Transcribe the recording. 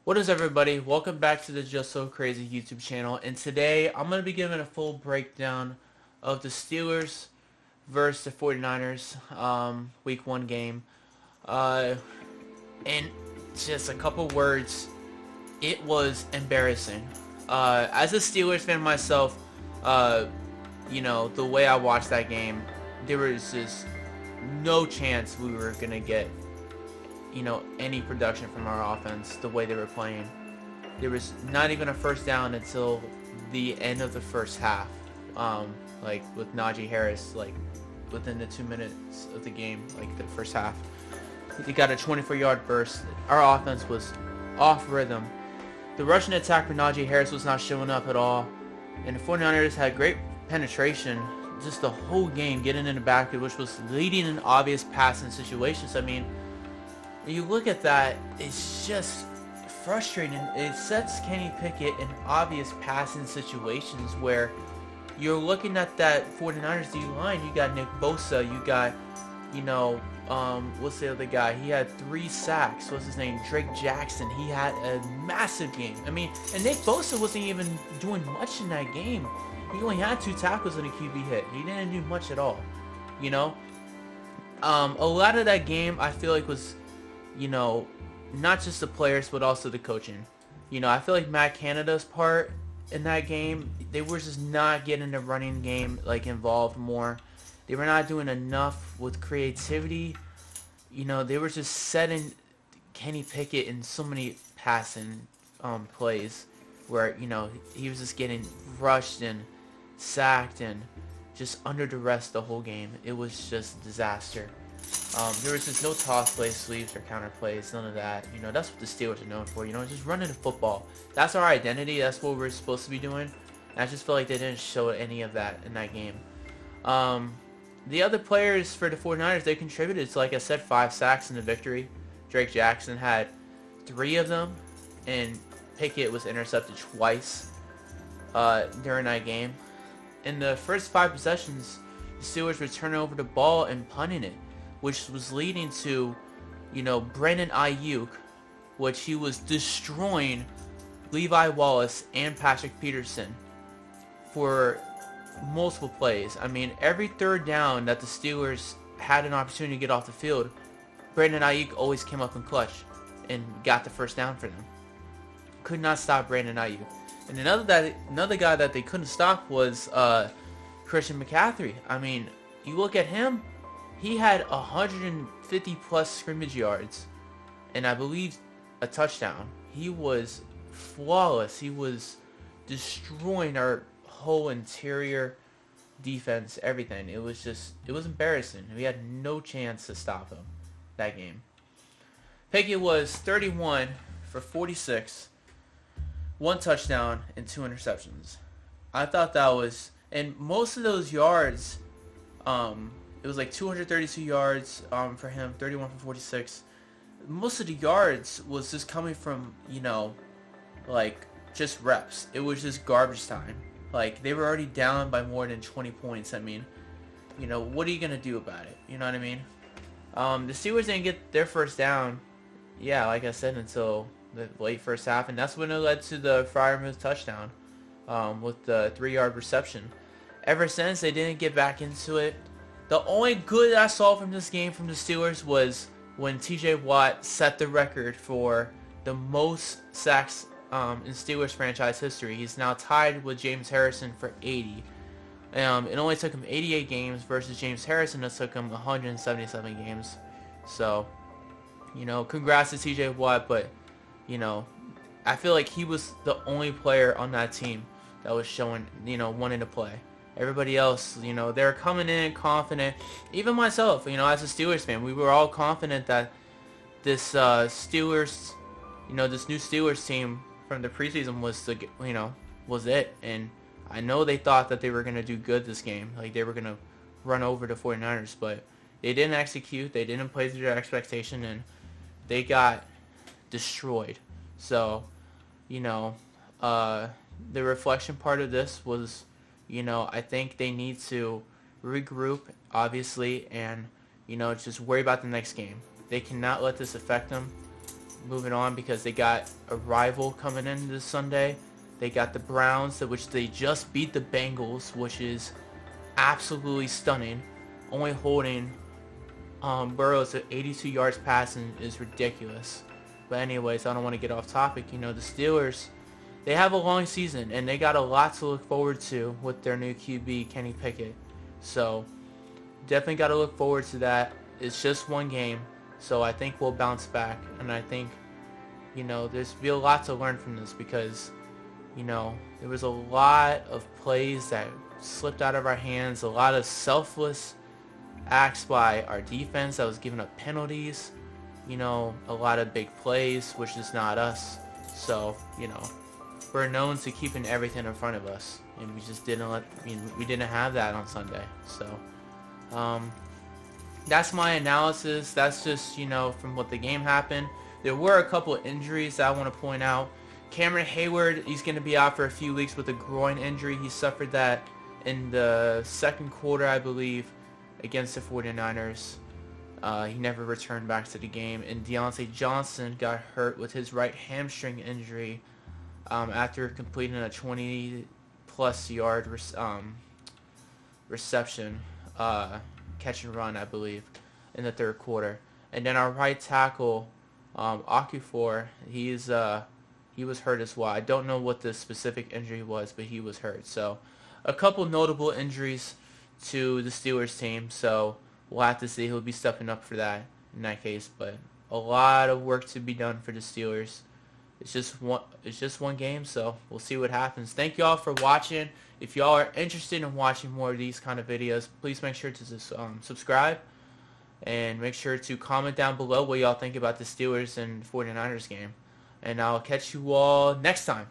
What is everybody? Welcome back to the Just So Crazy YouTube channel, and today I'm going to be giving a full breakdown of the Steelers versus the 49ers week 1 game. And just a couple words, it was embarrassing. As a Steelers fan myself, the way I watched that game, there was just no chance we were going to get any production from our offense the way they were playing. There was not even a first down until the end of the first half. Like with Najee Harris, like within the 2 minutes of the game, like the first half. He got a 24-yard burst. Our offense was off rhythm. The rushing attack for Najee Harris was not showing up at all. And the 49ers had great penetration just the whole game, getting in the backfield, which was leading in obvious passing situations. I mean, you look at that, it's just frustrating. It sets Kenny Pickett in obvious passing situations where you're looking at that 49ers D-line. You got Nick Bosa, you got, what's the other guy? He had 3 sacks. What's his name? Drake Jackson. He had a massive game. I mean, and Nick Bosa wasn't even doing much in that game. He only had 2 tackles and a QB hit. He didn't do much at all, A lot of that game, I feel like, was not just the players, but also the coaching. I feel like Matt Canada's part in that game, they were just not getting the running game involved more. They were not doing enough with creativity. They were just setting Kenny Pickett in so many passing plays where, he was just getting rushed and sacked and just under duress the whole game. It was just a disaster. There was just no toss plays, sweeps, or counter plays, none of that. That's what the Steelers are known for, just running the football. That's our identity. That's what we're supposed to be doing. And I just feel like they didn't show any of that in that game. The other players for the 49ers, they contributed. So like I said, 5 sacks in the victory. Drake Jackson had 3 of them, and Pickett was intercepted twice during that game. In the first 5 possessions, the Steelers were turning over the ball and punting it, which was leading to, Brandon Ayuk, which he was destroying Levi Wallace and Patrick Peterson for multiple plays. I mean, every third down that the Steelers had an opportunity to get off the field, Brandon Ayuk always came up in clutch and got the first down for them. Could not stop Brandon Ayuk. And another guy that they couldn't stop was Christian McCaffrey. I mean, you look at him, he had 150 plus scrimmage yards and I believe a touchdown. He was flawless. He was destroying our whole interior defense, everything. It was embarrassing. We had no chance to stop him that game. Pickett was 31 for 46, 1 touchdown and 2 interceptions. I thought that was, and most of those yards, it was like 232 yards for him, 31 for 46. Most of the yards was just coming from, just reps. It was just garbage time. Like, they were already down by more than 20 points. I mean, what are you going to do about it? You know what I mean? The Steelers didn't get their first down, like I said, until the late first half. And that's when it led to the Freiermuth touchdown with the 3-yard reception. Ever since, they didn't get back into it. The only good I saw from this game from the Steelers was when T.J. Watt set the record for the most sacks in Steelers franchise history. He's now tied with James Harrison for 80. It only took him 88 games versus James Harrison that took him 177 games. So, congrats to T.J. Watt, but, I feel like he was the only player on that team that was showing, wanting to play. Everybody else, they're coming in confident. Even myself, as a Steelers fan, we were all confident that this Steelers, this new Steelers team from the preseason was it. And I know they thought that they were going to do good this game. Like, they were going to run over the 49ers, but they didn't execute. They didn't play to their expectation, and they got destroyed. So, the reflection part of this was, I think they need to regroup, obviously, and, just worry about the next game. They cannot let this affect them. moving on because they got a rival coming in this Sunday. They got the Browns, which they just beat the Bengals, which is absolutely stunning. Only holding Burrows at 82 yards passing is ridiculous. But anyways, I don't want to get off topic. The Steelers, they have a long season, and they got a lot to look forward to with their new QB, Kenny Pickett. So, definitely got to look forward to that. It's just one game, so I think we'll bounce back. And I think, there's be a lot to learn from this because, there was a lot of plays that slipped out of our hands, a lot of selfless acts by our defense that was giving up penalties, a lot of big plays, which is not us. So, we're known to keeping everything in front of us, and we just didn't we didn't have that on Sunday. So, that's my analysis. That's just, from what the game happened. There were a couple of injuries that I want to point out. Cameron Hayward, he's going to be out for a few weeks with a groin injury. He suffered that in the second quarter, I believe, against the 49ers. He never returned back to the game. And Deontay Johnson got hurt with his right hamstring injury after completing a 20-plus yard reception, catch and run, I believe, in the third quarter. And then our right tackle, Okafor, he was hurt as well. I don't know what the specific injury was, but he was hurt. So a couple notable injuries to the Steelers team. So we'll have to see who'll be stepping up for that in that case. But a lot of work to be done for the Steelers. It's just one game, so we'll see what happens. Thank you all for watching. If y'all are interested in watching more of these kind of videos, please make sure to subscribe. And make sure to comment down below what y'all think about the Steelers and 49ers game. And I'll catch you all next time.